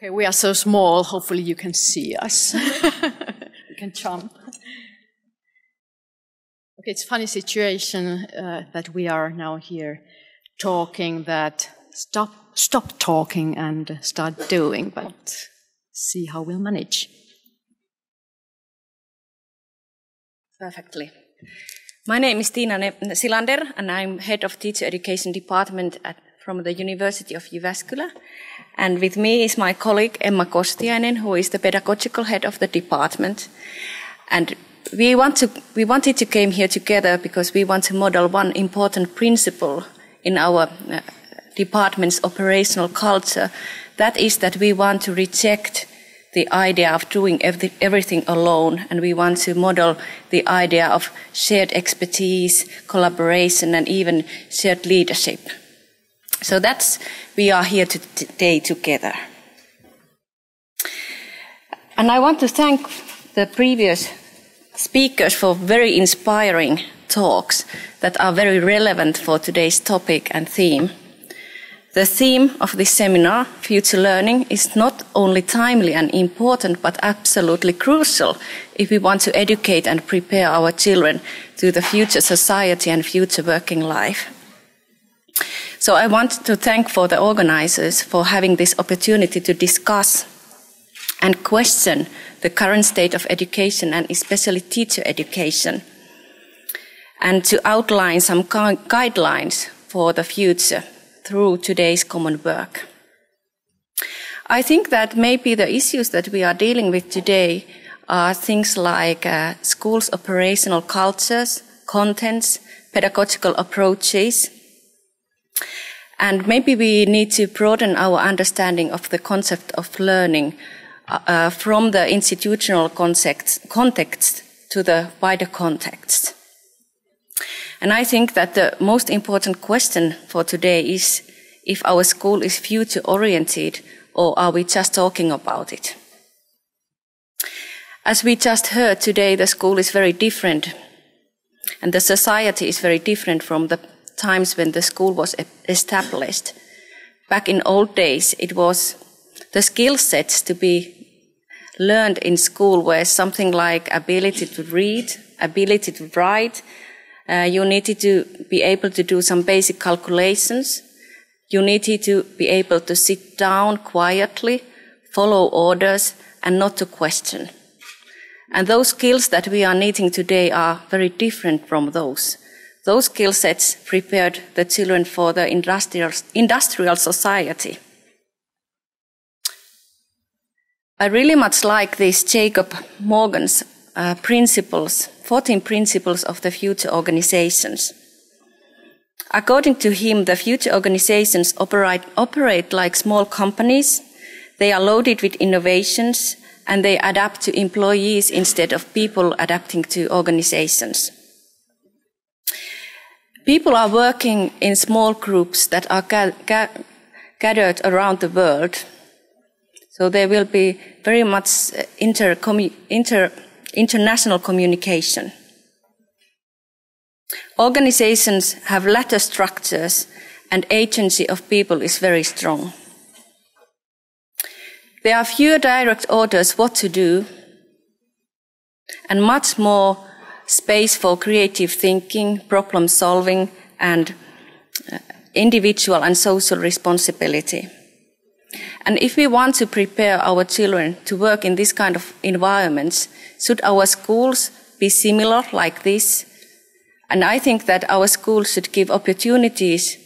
Okay, we are so small, hopefully you can see us. You can jump. Okay, it's a funny situation that we are now here talking that stop talking and start doing, but see how we'll manage. Perfectly. My name is Tiina Silander, and I'm head of Teacher Education Department from the University of Jyväskylä. And with me is my colleague Emma Kostiainen, who is the pedagogical head of the department. And we wanted to come here together because we want to model one important principle in our department's operational culture. That is that we want to reject the idea of doing everything alone, and we want to model the idea of shared expertise, collaboration, and even shared leadership. So we are here today together. And I want to thank the previous speakers for very inspiring talks that are very relevant for today's topic and theme. The theme of this seminar, Future Learning, is not only timely and important, but absolutely crucial if we want to educate and prepare our children to the future society and future working life. So I want to thank the organizers for having this opportunity to discuss and question the current state of education and especially teacher education, and to outline some guidelines for the future through today's common work. I think that maybe the issues that we are dealing with today are things like schools' operational cultures, contents, pedagogical approaches, and maybe we need to broaden our understanding of the concept of learning from the institutional context to the wider context. And I think that the most important question for today is if our school is future-oriented or are we just talking about it? As we just heard today, the school is very different and the society is very different from the times when the school was established. Back in old days, it was the skill sets to be learned in school were something like ability to read, ability to write. You needed to be able to do some basic calculations. You needed to be able to sit down quietly, follow orders, and not to question. And those skills that we are needing today are very different from those. Those skill sets prepared the children for the industrial society. I really much like this Jacob Morgan's principles, 14 principles of the future organizations. According to him, the future organizations operate like small companies. They are loaded with innovations and they adapt to employees instead of people adapting to organizations. People are working in small groups that are gathered around the world. So there will be very much international communication. Organizations have ladder structures and agency of people is very strong. There are fewer direct orders what to do and much more space for creative thinking, problem solving and individual and social responsibility. And if we want to prepare our children to work in this kind of environments, should our schools be similar like this? And I think that our schools should give opportunities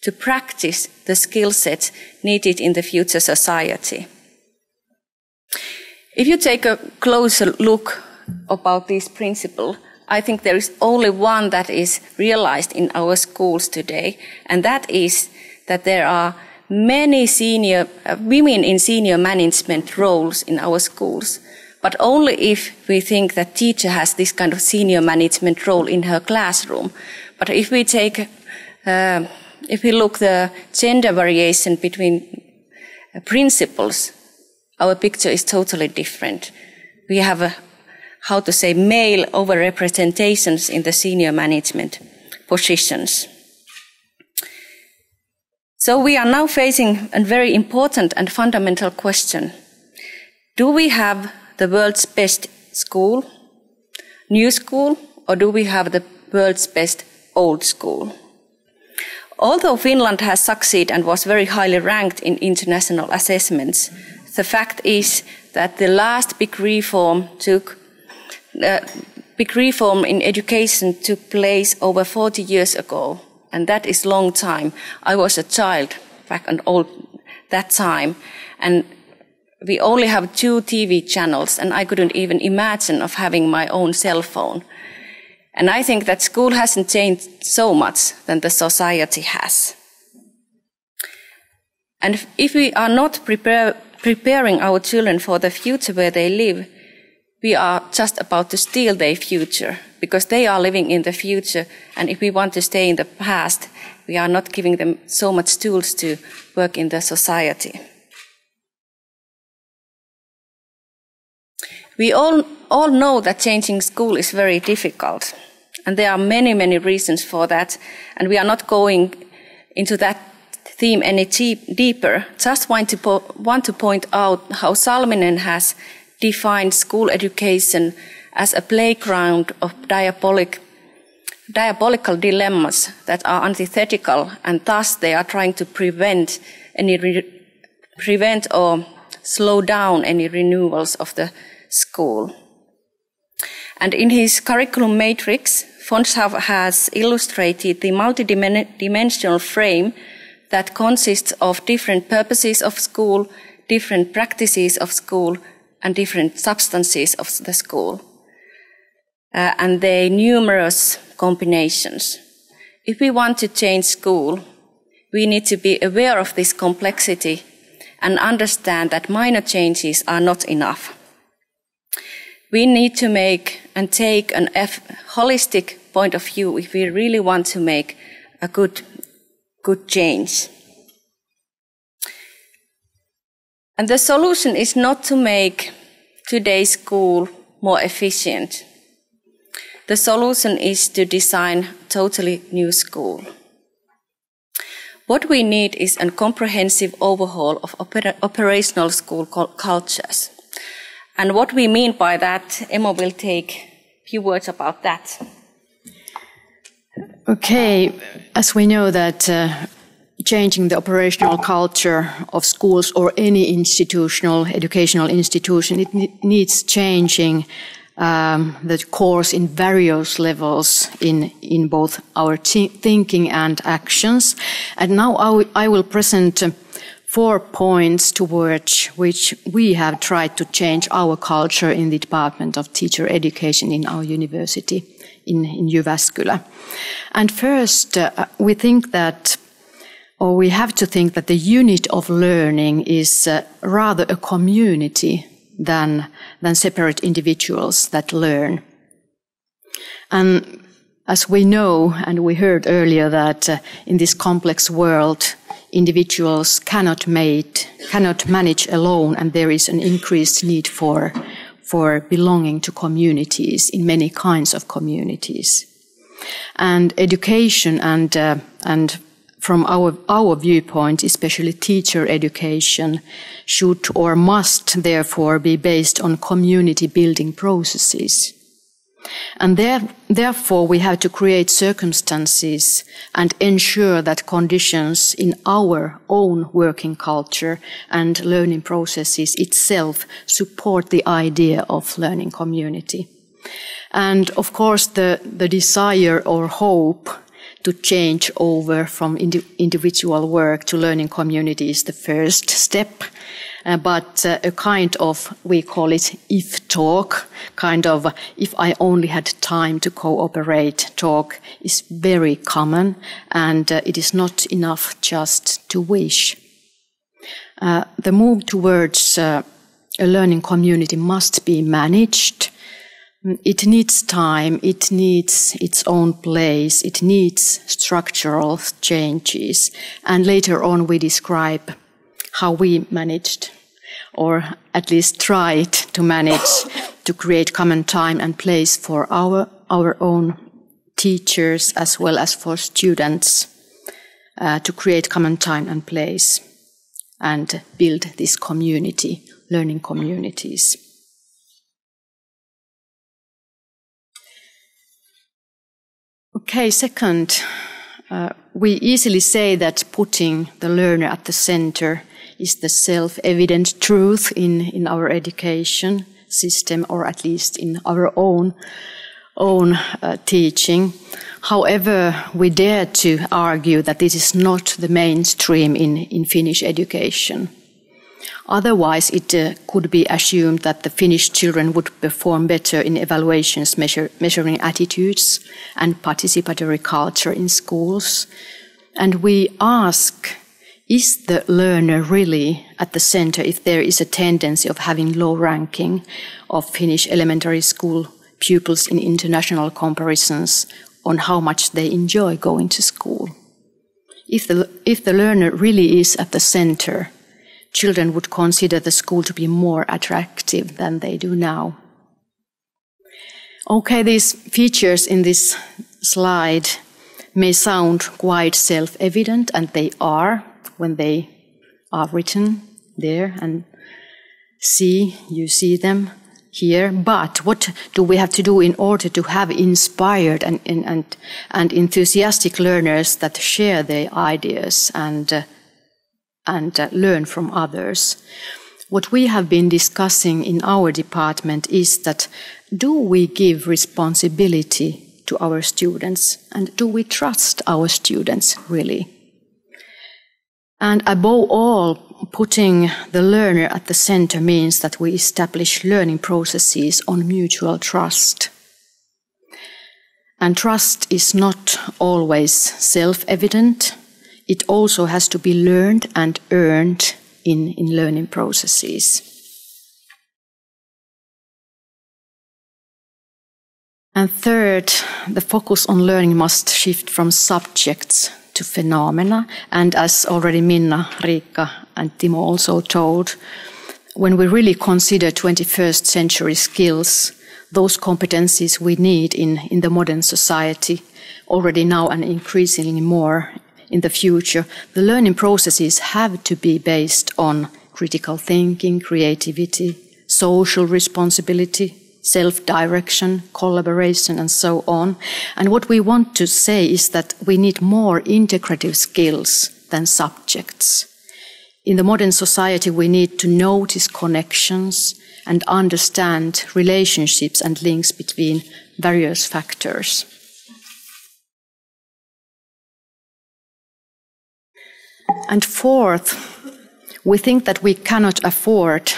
to practice the skill sets needed in the future society. If you take a closer look about this principle, I think there is only one that is realized in our schools today, and that is that there are many women in senior management roles in our schools, but only if we think that teacher has this kind of senior management role in her classroom. But if we look the gender variation between principals, our picture is totally different. We have male overrepresentations in the senior management positions. So we are now facing a very important and fundamental question. Do we have the world's best school, new school, or do we have the world's best old school? Although Finland has succeeded and was very highly ranked in international assessments, the fact is that the last big reform in education took place over 40 years ago, and that is a long time. I was a child back in that time, and we only have 2 TV channels, and I couldn't even imagine of having my own cell phone. And I think that school hasn't changed so much than the society has. And if we are not preparing our children for the future where they live, we are just about to steal their future, because they are living in the future, and if we want to stay in the past, we are not giving them so much tools to work in the society. We all know that changing school is very difficult, and there are many, many reasons for that, and we are not going into that theme any deeper. Just want to point out how Salminen has defined school education as a playground of diabolical dilemmas that are antithetical, and thus they are trying to prevent or slow down any renewals of the school. And in his curriculum matrix, Fonshav has illustrated the multidimensional frame that consists of different purposes of school, different practices of school, and different substances of the school, and their numerous combinations. If we want to change school, we need to be aware of this complexity and understand that minor changes are not enough. We need to make and take an holistic point of view if we really want to make a good change. And the solution is not to make today's school more efficient. The solution is to design a totally new school. What we need is a comprehensive overhaul of operational school cultures. And what we mean by that, Emma will take a few words about that. Okay, as we know that changing the operational culture of schools or any educational institution, it needs changing the course in various levels in both our thinking and actions. And now I will present 4 points towards which we have tried to change our culture in the Department of Teacher Education in our university in Jyväskylä. And first, we have to think that the unit of learning is rather a community than separate individuals that learn. And as we know, and we heard earlier, that in this complex world, individuals cannot manage alone, and there is an increased need for belonging to communities, in many kinds of communities. And education and from our viewpoint, especially teacher education, should or must therefore be based on community building processes. And therefore we have to create circumstances and ensure that conditions in our own working culture and learning processes itself support the idea of learning community. And of course the desire or hope to change over from individual work to learning community is the first step. But a kind of, we call it if talk, kind of if I only had time to cooperate talk is very common, and it is not enough just to wish. The move towards a learning community must be managed. It needs time, it needs its own place, it needs structural changes, and later on we describe how we managed, or at least tried to manage, to create common time and place for our own teachers as well as for students to create common time and place and build this community, learning communities. Okay, second, we easily say that putting the learner at the center is the self-evident truth in our education system, or at least in our own teaching. However, we dare to argue that this is not the mainstream in Finnish education. Otherwise, it could be assumed that the Finnish children would perform better in evaluations measuring attitudes and participatory culture in schools. And we ask, is the learner really at the center if there is a tendency of having low ranking of Finnish elementary school pupils in international comparisons on how much they enjoy going to school? If the learner really is at the center, children would consider the school to be more attractive than they do now. Okay, these features in this slide may sound quite self-evident, and they are when they are written there and you see them here. But what do we have to do in order to have inspired and enthusiastic learners that share their ideas and learn from others? What we have been discussing in our department is that, do we give responsibility to our students, and do we trust our students really? And above all, putting the learner at the center means that we establish learning processes on mutual trust. And trust is not always self-evident. It also has to be learned and earned in learning processes. And third, the focus on learning must shift from subjects to phenomena. And as already Minna, Riikka, and Timo also told, when we really consider 21st century skills, those competencies we need in the modern society, already now and increasingly more in the future, the learning processes have to be based on critical thinking, creativity, social responsibility, self-direction, collaboration, and so on. And what we want to say is that we need more integrative skills than subjects. In the modern society, we need to notice connections and understand relationships and links between various factors. And fourth, we think that we cannot afford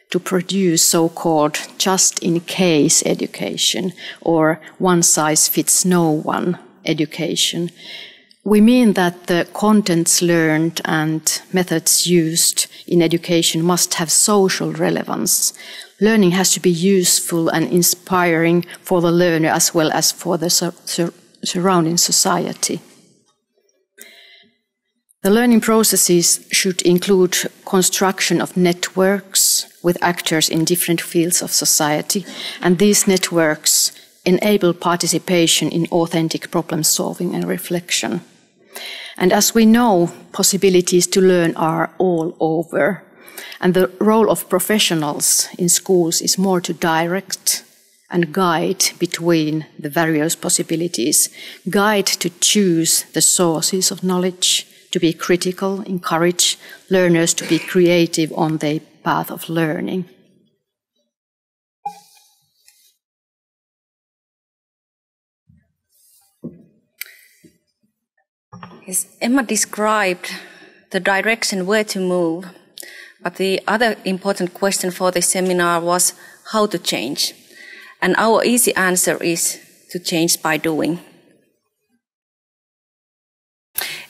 to produce so-called just-in-case education or one-size-fits-no-one education. We mean that the contents learned and methods used in education must have social relevance. Learning has to be useful and inspiring for the learner as well as for the surrounding society. The learning processes should include construction of networks with actors in different fields of society, and these networks enable participation in authentic problem solving and reflection. And as we know, possibilities to learn are all over, and the role of professionals in schools is more to direct and guide between the various possibilities, guide to choose the sources of knowledge, to be critical, encourage learners to be creative on their path of learning. Yes, Emma described the direction where to move, but the other important question for this seminar was how to change. And our easy answer is to change by doing.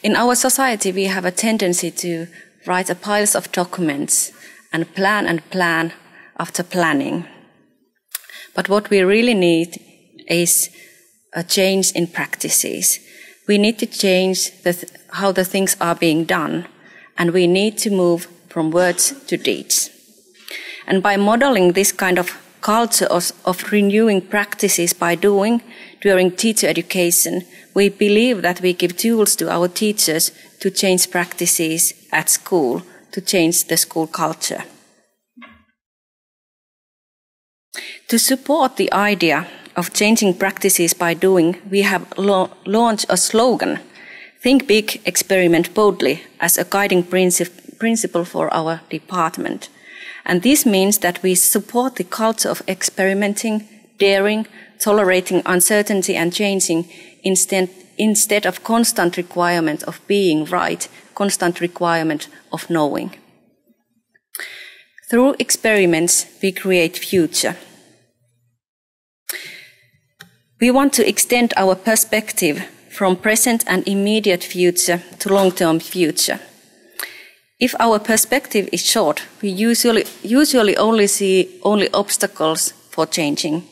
In our society, we have a tendency to write piles of documents and plan after planning. But what we really need is a change in practices. We need to change how the things are being done, and we need to move from words to deeds. And by modeling this kind of culture of renewing practices by doing during teacher education, we believe that we give tools to our teachers to change practices at school, to change the school culture. To support the idea of changing practices by doing, we have launched a slogan, "Think big, experiment boldly," as a guiding principle for our department. And this means that we support the culture of experimenting, daring, tolerating uncertainty and changing instead of constant requirement of being right, constant requirement of knowing. Through experiments, we create future. We want to extend our perspective from present and immediate future to long-term future. If our perspective is short, we usually only see obstacles for changing.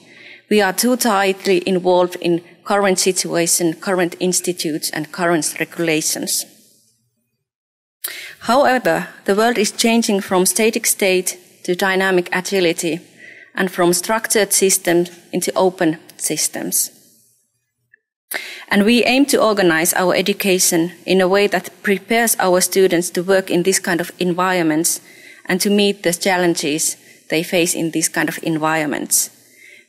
We are too tightly involved in current situation, current institutes and current regulations. However, the world is changing from static state to dynamic agility and from structured systems into open systems. And we aim to organize our education in a way that prepares our students to work in this kind of environments and to meet the challenges they face in these kind of environments.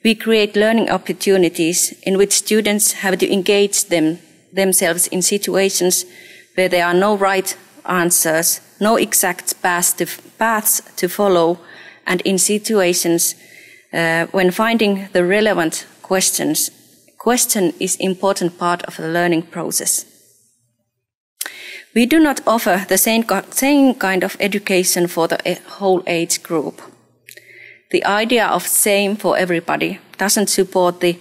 We create learning opportunities in which students have to engage themselves in situations where there are no right answers, no exact paths to follow, and in situations when finding the relevant question is an important part of the learning process. We do not offer the same kind of education for the whole age group. The idea of same for everybody doesn't support the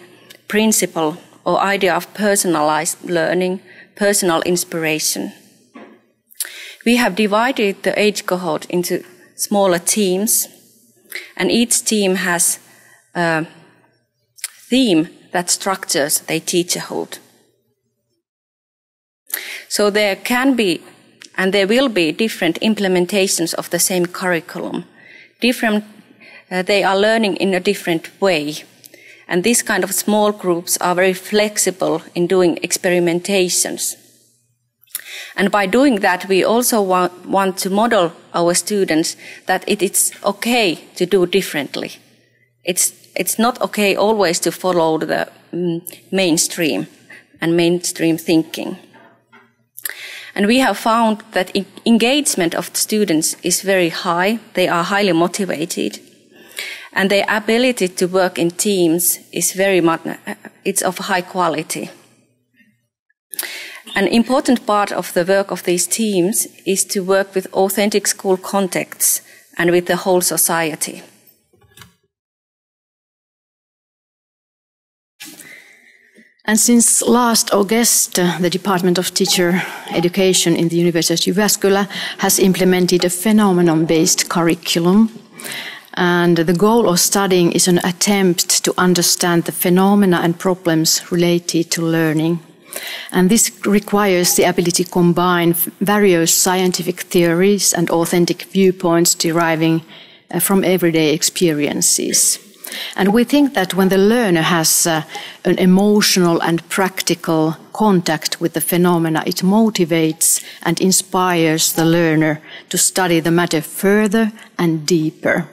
principle or idea of personalized learning, personal inspiration. We have divided the age cohort into smaller teams, and each team has a theme that structures their teacherhood. So there can be, and there will be, different implementations of the same curriculum. They are learning in a different way. And these kind of small groups are very flexible in doing experimentations. And by doing that, we also want to model our students that it is okay to do differently. It's not okay always to follow the mainstream and mainstream thinking. And we have found that engagement of the students is very high. They are highly motivated. And their ability to work in teams is it's of high quality. An important part of the work of these teams is to work with authentic school contexts and with the whole society. And since last August, the Department of Teacher Education in the University of Jyväskylä has implemented a phenomenon-based curriculum. And the goal of studying is an attempt to understand the phenomena and problems related to learning. And this requires the ability to combine various scientific theories and authentic viewpoints deriving from everyday experiences. And we think that when the learner has an emotional and practical contact with the phenomena, it motivates and inspires the learner to study the matter further and deeper.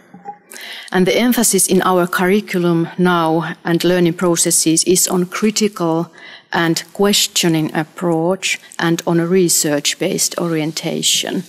And the emphasis in our curriculum now and learning processes is on critical and questioning approach and on a research-based orientation.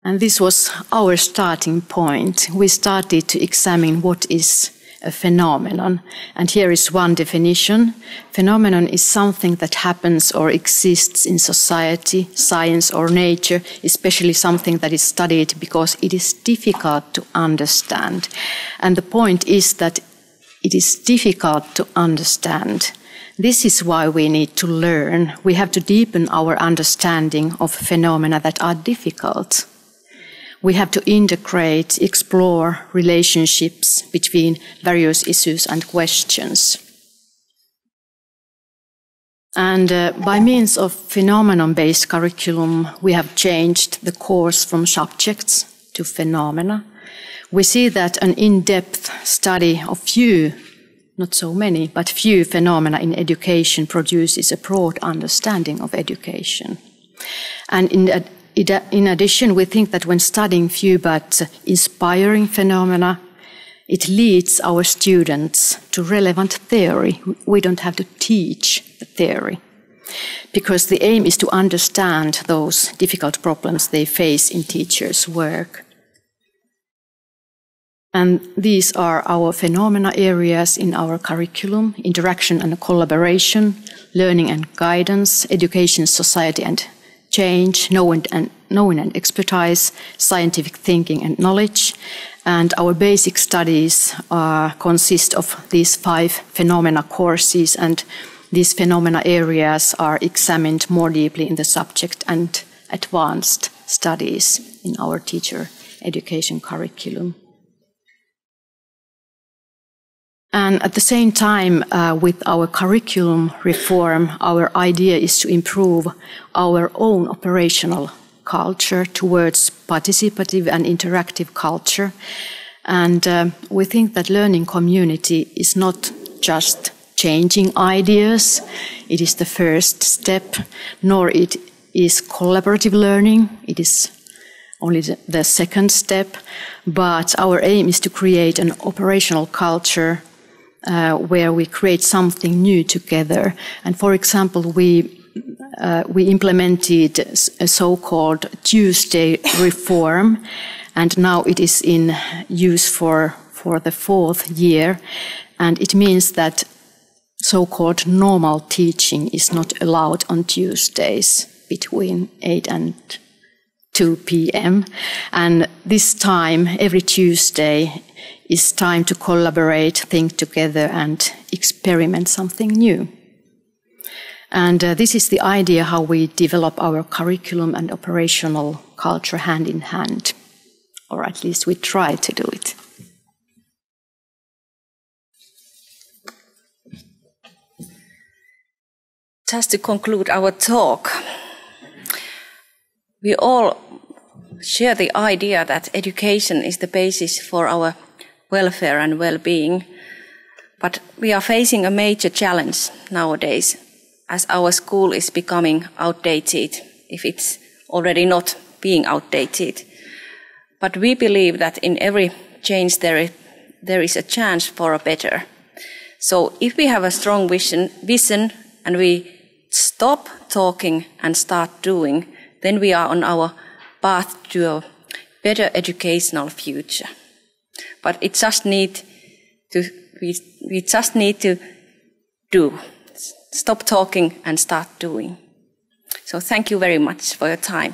And this was our starting point. We started to examine what is a phenomenon. And here is one definition. Phenomenon is something that happens or exists in society, science or nature, especially something that is studied because it is difficult to understand. And the point is that it is difficult to understand. This is why we need to learn. We have to deepen our understanding of phenomena that are difficult. We have to integrate, explore relationships between various issues and questions. And by means of phenomenon-based curriculum, we have changed the course from subjects to phenomena. we see that an in-depth study of few, not so many, but few phenomena in education produces a broad understanding of education. And in addition, we think that when studying few but inspiring phenomena, it leads our students to relevant theory. We don't have to teach the theory, because the aim is to understand those difficult problems they face in teachers' work. And these are our phenomena areas in our curriculum: interaction and collaboration, learning and guidance, education, society and change, knowing and expertise, scientific thinking and knowledge. And our basic studies consist of these 5 phenomena courses, and these phenomena areas are examined more deeply in the subject and advanced studies in our teacher education curriculum. And at the same time, with our curriculum reform, our idea is to improve our own operational culture towards participative and interactive culture. And we think that learning community is not just changing ideas, it is the first step, nor it is collaborative learning, it is only the second step, but our aim is to create an operational culture where we create something new together. And for example, we implemented a so-called Tuesday reform, and now it is in use for the 4th year. And it means that so-called normal teaching is not allowed on Tuesdays between 8 and 2 p.m. And this time, every Tuesday, is time to collaborate, think together, and experiment something new. And this is the idea how we develop our curriculum and operational culture hand in hand, or at least we try to do it. Just to conclude our talk, we all share the idea that education is the basis for our welfare and well-being, but we are facing a major challenge nowadays, as our school is becoming outdated, if it's already not being outdated. But we believe that in every change there is a chance for a better. So if we have a strong vision and we stop talking and start doing, then we are on our path to a better educational future. But we just need to do. Stop talking and start doing. So thank you very much for your time.